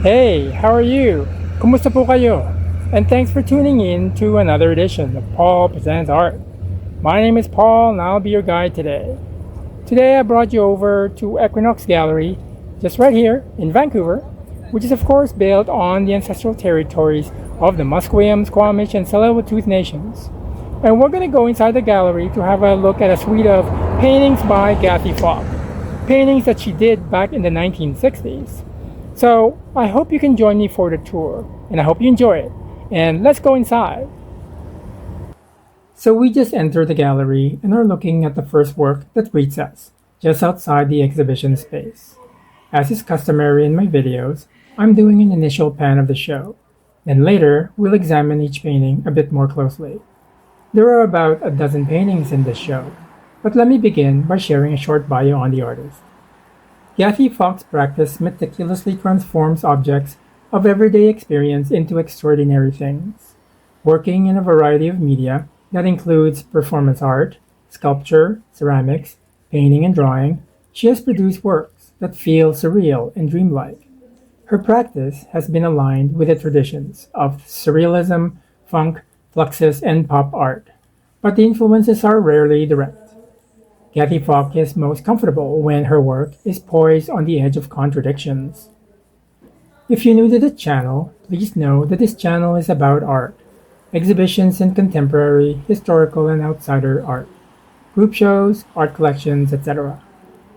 Hey, how are you? Kumusta po kayo? And thanks for tuning in to another edition of Paul Presents Art. My name is Paul and I'll be your guide today. Today I brought you over to Equinox Gallery, just right here in Vancouver, which is of course built on the ancestral territories of the Musqueam, Squamish, and Tsleil-Waututh nations. And we're going to go inside the gallery to have a look at a suite of paintings by Gathie Falk, paintings that she did back in the 1960s. So I hope you can join me for the tour, and I hope you enjoy it. And let's go inside. So we just entered the gallery and are looking at the first work that greets us, just outside the exhibition space. As is customary in my videos, I'm doing an initial pan of the show, and later we'll examine each painting a bit more closely. There are about a dozen paintings in this show, but let me begin by sharing a short bio on the artist. Gathie Falk's practice meticulously transforms objects of everyday experience into extraordinary things. Working in a variety of media that includes performance art, sculpture, ceramics, painting, and drawing, she has produced works that feel surreal and dreamlike. Her practice has been aligned with the traditions of surrealism, funk, fluxus, and pop art, but the influences are rarely direct. Gathie Falk is most comfortable when her work is poised on the edge of contradictions. If you're new to the channel, please know that this channel is about art, exhibitions in contemporary, historical, and outsider art, group shows, art collections, etc.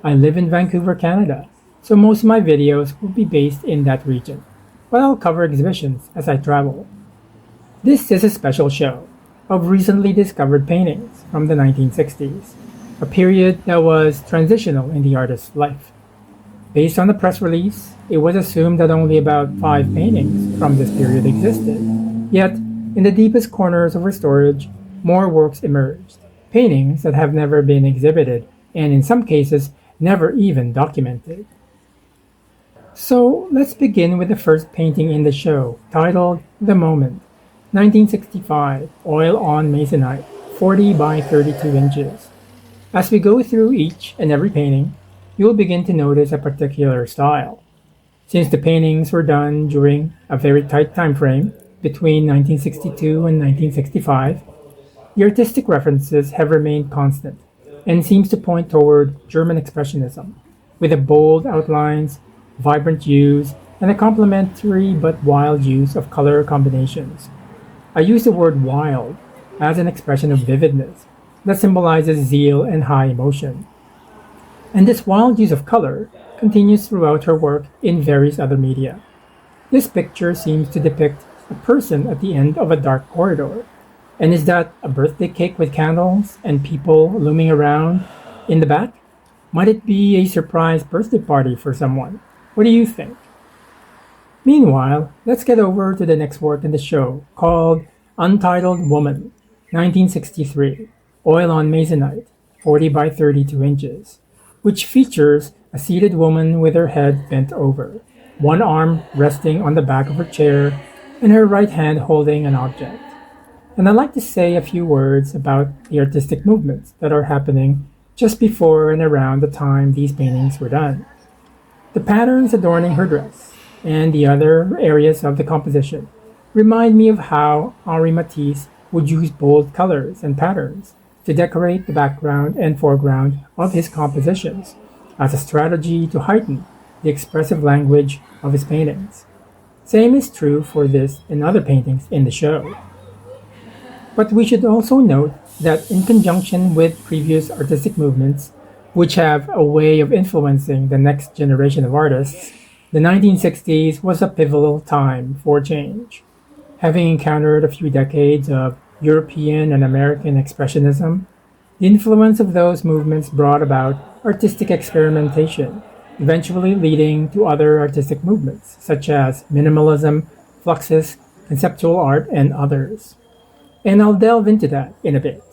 I live in Vancouver, Canada, so most of my videos will be based in that region, but I'll cover exhibitions as I travel. This is a special show of recently discovered paintings from the 1960s, a period that was transitional in the artist's life. Based on the press release, it was assumed that only about 5 paintings from this period existed. Yet, in the deepest corners of her storage, more works emerged, paintings that have never been exhibited and in some cases never even documented. So let's begin with the first painting in the show, titled The Moment, 1965, oil on masonite, 40 by 32 inches. As we go through each and every painting, you'll begin to notice a particular style. Since the paintings were done during a very tight time frame, between 1962 and 1965, the artistic references have remained constant and seems to point toward German Expressionism, with the bold outlines, vibrant hues, and a complementary but wild use of color combinations. I use the word wild as an expression of vividness that symbolizes zeal and high emotion. And this wild use of color continues throughout her work in various other media. This picture seems to depict a person at the end of a dark corridor. And is that a birthday cake with candles and people looming around in the back? Might it be a surprise birthday party for someone? What do you think? Meanwhile, let's get over to the next work in the show, called Untitled Woman, 1963, oil on masonite, 40 by 32 inches, which features a seated woman with her head bent over, one arm resting on the back of her chair, and her right hand holding an object. And I'd like to say a few words about the artistic movements that are happening just before and around the time these paintings were done. The patterns adorning her dress and the other areas of the composition remind me of how Henri Matisse would use bold colors and patterns to decorate the background and foreground of his compositions as a strategy to heighten the expressive language of his paintings. Same is true for this and other paintings in the show. But we should also note that in conjunction with previous artistic movements, which have a way of influencing the next generation of artists, the 1960s was a pivotal time for change. Having encountered a few decades of European and American expressionism, the influence of those movements brought about artistic experimentation, eventually leading to other artistic movements, such as minimalism, fluxus, conceptual art, and others. And I'll delve into that in a bit.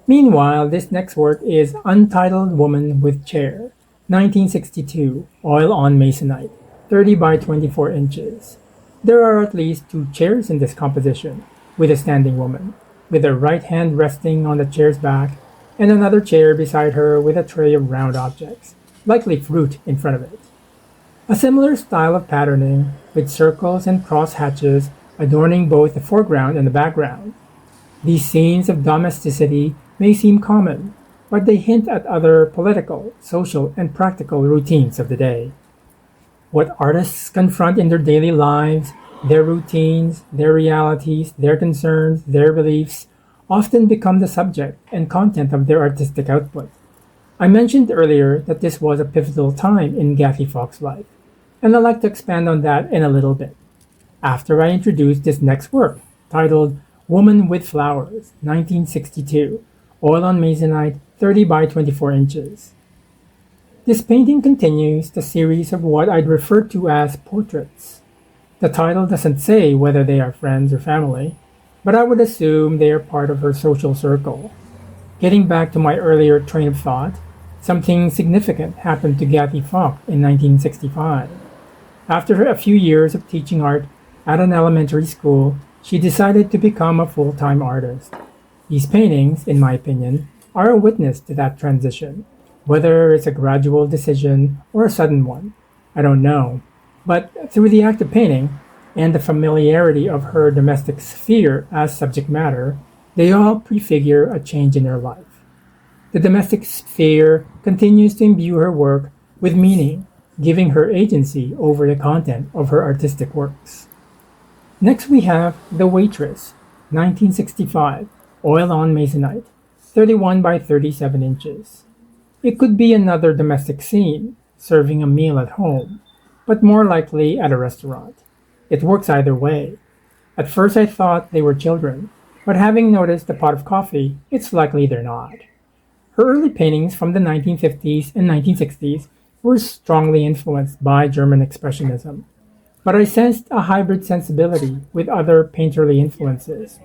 Meanwhile, this next work is Untitled Woman with Chair, 1962, oil on masonite, 30 by 24 inches. There are at least 2 chairs in this composition, with a standing woman, with her right hand resting on the chair's back, and another chair beside her with a tray of round objects, likely fruit in front of it. A similar style of patterning with circles and cross hatches adorning both the foreground and the background. These scenes of domesticity may seem common, but they hint at other political, social, and practical routines of the day. What artists confront in their daily lives, their routines, their realities, their concerns, their beliefs, often become the subject and content of their artistic output. I mentioned earlier that this was a pivotal time in Gathie Falk's life, and I'd like to expand on that in a little bit, after I introduce this next work, titled Woman with Flowers, 1962, oil on masonite, 30 by 24 inches. This painting continues the series of what I'd refer to as portraits. The title doesn't say whether they are friends or family, but I would assume they are part of her social circle. Getting back to my earlier train of thought, something significant happened to Gathie Falk in 1965. After a few years of teaching art at an elementary school, she decided to become a full-time artist. These paintings, in my opinion, are a witness to that transition. Whether it's a gradual decision or a sudden one, I don't know. But through the act of painting and the familiarity of her domestic sphere as subject matter, they all prefigure a change in her life. The domestic sphere continues to imbue her work with meaning, giving her agency over the content of her artistic works. Next we have The Waitress, 1965, oil on masonite, 31 by 37 inches. It could be another domestic scene, serving a meal at home, but more likely at a restaurant. It works either way. At first I thought they were children, but having noticed the pot of coffee, it's likely they're not. Her early paintings from the 1950s and 1960s were strongly influenced by German Expressionism, but I sensed a hybrid sensibility with other painterly influences.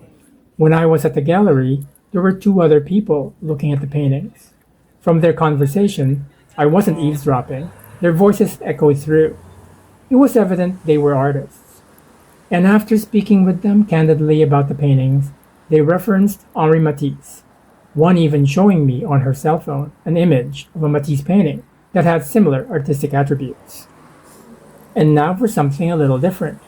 When I was at the gallery, there were two other people looking at the paintings. From their conversation, I wasn't eavesdropping, their voices echoed through. It was evident they were artists. And after speaking with them candidly about the paintings, they referenced Henri Matisse, one even showing me on her cell phone an image of a Matisse painting that had similar artistic attributes. And now for something a little different.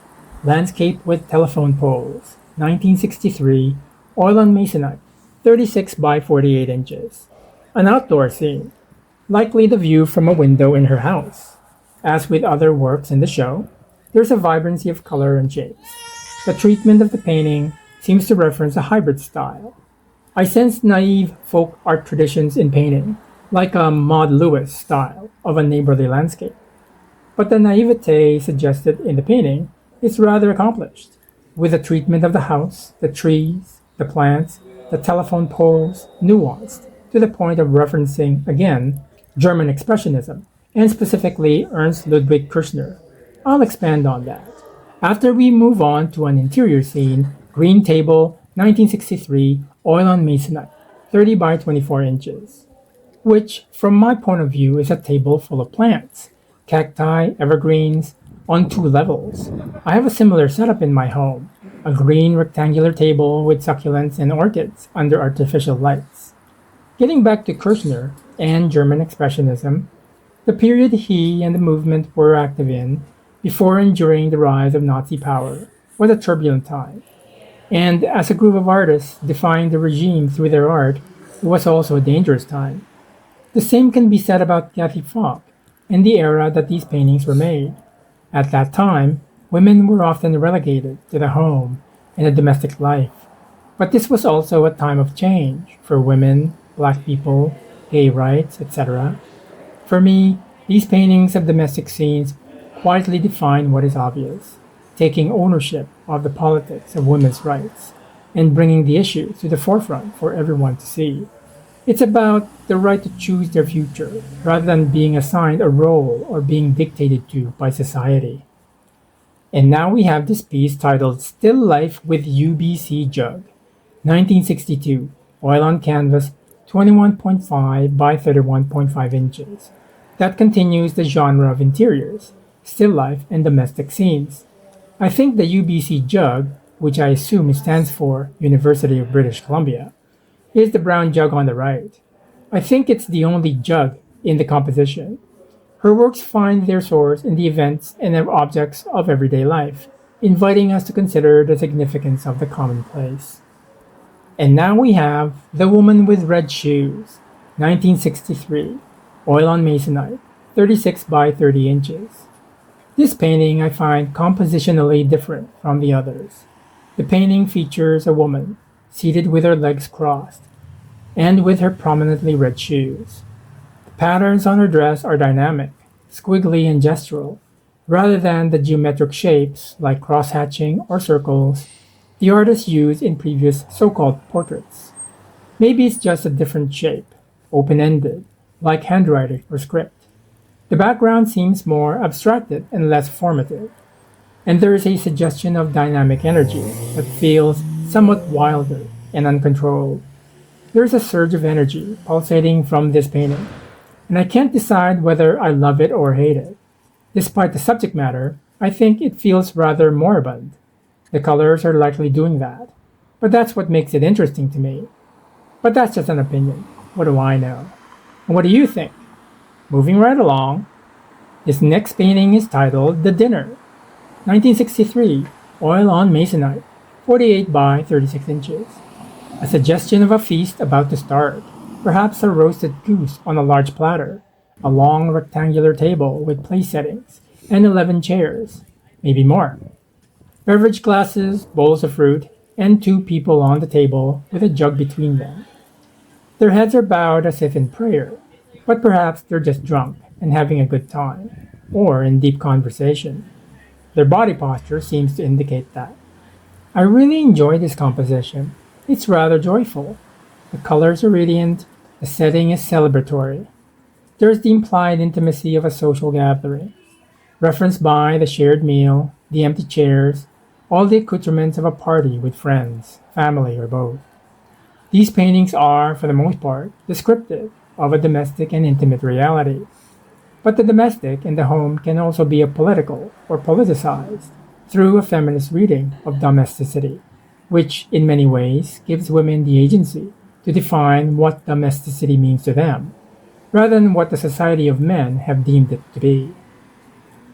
Landscape with Telephone Poles, 1963, oil on masonite, 36 by 48 inches. An outdoor scene, likely the view from a window in her house. As with other works in the show, there's a vibrancy of color and shapes. The treatment of the painting seems to reference a hybrid style. I sense naive folk art traditions in painting, like a Maud Lewis style of a neighborly landscape. But the naivete suggested in the painting is rather accomplished, with the treatment of the house, the trees, the plants, the telephone poles, nuanced, to the point of referencing, again, German Expressionism, and specifically Ernst Ludwig Kirchner. I'll expand on that. After we move on to an interior scene, Green Table, 1963, oil on masonite, 30 by 24 inches, which, from my point of view, is a table full of plants, cacti, evergreens, on two levels. I have a similar setup in my home, a green rectangular table with succulents and orchids under artificial lights. Getting back to Kirchner and German Expressionism, the period he and the movement were active in, before and during the rise of Nazi power, was a turbulent time. And as a group of artists defying the regime through their art, it was also a dangerous time. The same can be said about Gathie Falk and the era that these paintings were made. At that time, women were often relegated to the home and the domestic life. But this was also a time of change for women, black people, gay rights, etc. For me, these paintings of domestic scenes quietly define what is obvious, taking ownership of the politics of women's rights and bringing the issue to the forefront for everyone to see. It's about the right to choose their future rather than being assigned a role or being dictated to by society. And now we have this piece titled Still Life with UBC Jug, 1962, oil on canvas, 21.5 by 31.5 inches. That continues the genre of interiors, still life, and domestic scenes. I think the UBC jug, which I assume stands for University of British Columbia, is the brown jug on the right. I think it's the only jug in the composition. Her works find their source in the events and objects of everyday life, inviting us to consider the significance of the commonplace. And now we have The Woman with Red Shoes, 1963, oil on masonite, 36 by 30 inches. This painting I find compositionally different from the others. The painting features a woman seated with her legs crossed and with her prominently red shoes. The patterns on her dress are dynamic, squiggly and gestural, rather than the geometric shapes like cross-hatching or circles the artist used in previous so-called portraits. Maybe it's just a different shape, open-ended, like handwriting or script. The background seems more abstracted and less formative, and there is a suggestion of dynamic energy that feels somewhat wilder and uncontrolled. There is a surge of energy pulsating from this painting, and I can't decide whether I love it or hate it. Despite the subject matter, I think it feels rather moribund. The colors are likely doing that, but that's what makes it interesting to me. But that's just an opinion. What do I know? And what do you think? Moving right along, this next painting is titled The Dinner, 1963, oil on masonite, 48 by 36 inches. A suggestion of a feast about to start, perhaps a roasted goose on a large platter, a long rectangular table with place settings, and 11 chairs, maybe more. Beverage glasses, bowls of fruit, and 2 people on the table with a jug between them. Their heads are bowed as if in prayer, but perhaps they're just drunk and having a good time, or in deep conversation. Their body posture seems to indicate that. I really enjoy this composition. It's rather joyful. The colors are radiant, the setting is celebratory. There's the implied intimacy of a social gathering, referenced by the shared meal, the empty chairs, all the accoutrements of a party with friends, family, or both. These paintings are, for the most part, descriptive of a domestic and intimate reality. But the domestic and the home can also be political or politicized through a feminist reading of domesticity, which in many ways gives women the agency to define what domesticity means to them, rather than what the society of men have deemed it to be.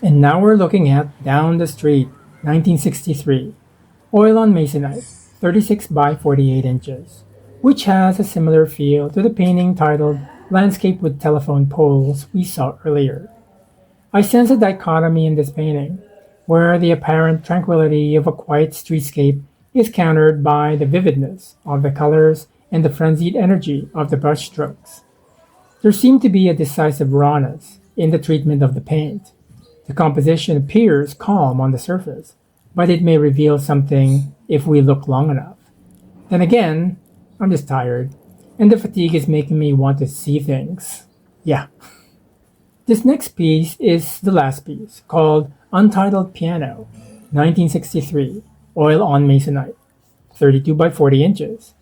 And now we're looking at Down the Street, 1963, oil on masonite, 36 by 48 inches, which has a similar feel to the painting titled Landscape with Telephone Poles we saw earlier. I sense a dichotomy in this painting, where the apparent tranquility of a quiet streetscape is countered by the vividness of the colors and the frenzied energy of the brushstrokes. There seemed to be a decisive rawness in the treatment of the paint. The composition appears calm on the surface, but it may reveal something if we look long enough. Then again, I'm just tired, and the fatigue is making me want to see things. Yeah. This next piece is the last piece, called Untitled Piano, 1963, oil on masonite, 32 by 40 inches.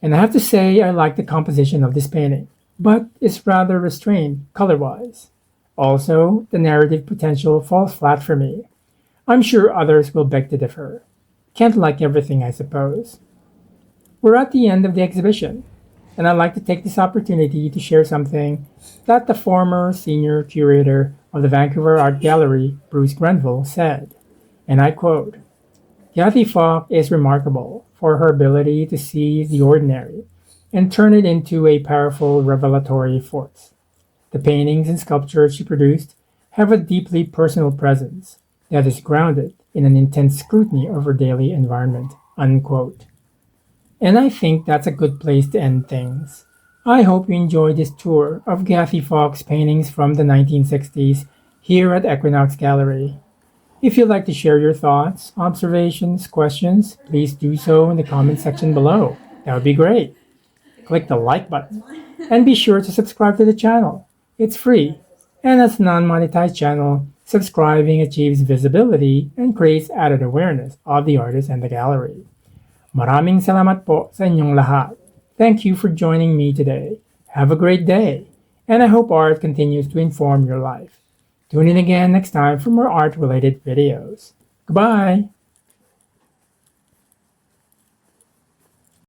And I have to say I like the composition of this painting, but it's rather restrained color-wise. Also, the narrative potential falls flat for me. I'm sure others will beg to differ. Can't like everything, I suppose. We're at the end of the exhibition, and I'd like to take this opportunity to share something that the former senior curator of the Vancouver Art Gallery, Bruce Grenville, said, and I quote, "Gathie Falk is remarkable for her ability to see the ordinary and turn it into a powerful revelatory force. The paintings and sculptures she produced have a deeply personal presence that is grounded in an intense scrutiny of her daily environment," unquote. And I think that's a good place to end things. I hope you enjoyed this tour of Gathie Falk's paintings from the 1960s here at Equinox Gallery. If you'd like to share your thoughts, observations, questions, please do so in the comment section below. That would be great. Click the like button and be sure to subscribe to the channel. It's free, and as a non-monetized channel, subscribing achieves visibility and creates added awareness of the artist and the gallery. Maraming salamat po sa inyong lahat. Thank you for joining me today. Have a great day, and I hope art continues to inform your life. Tune in again next time for more art-related videos. Goodbye!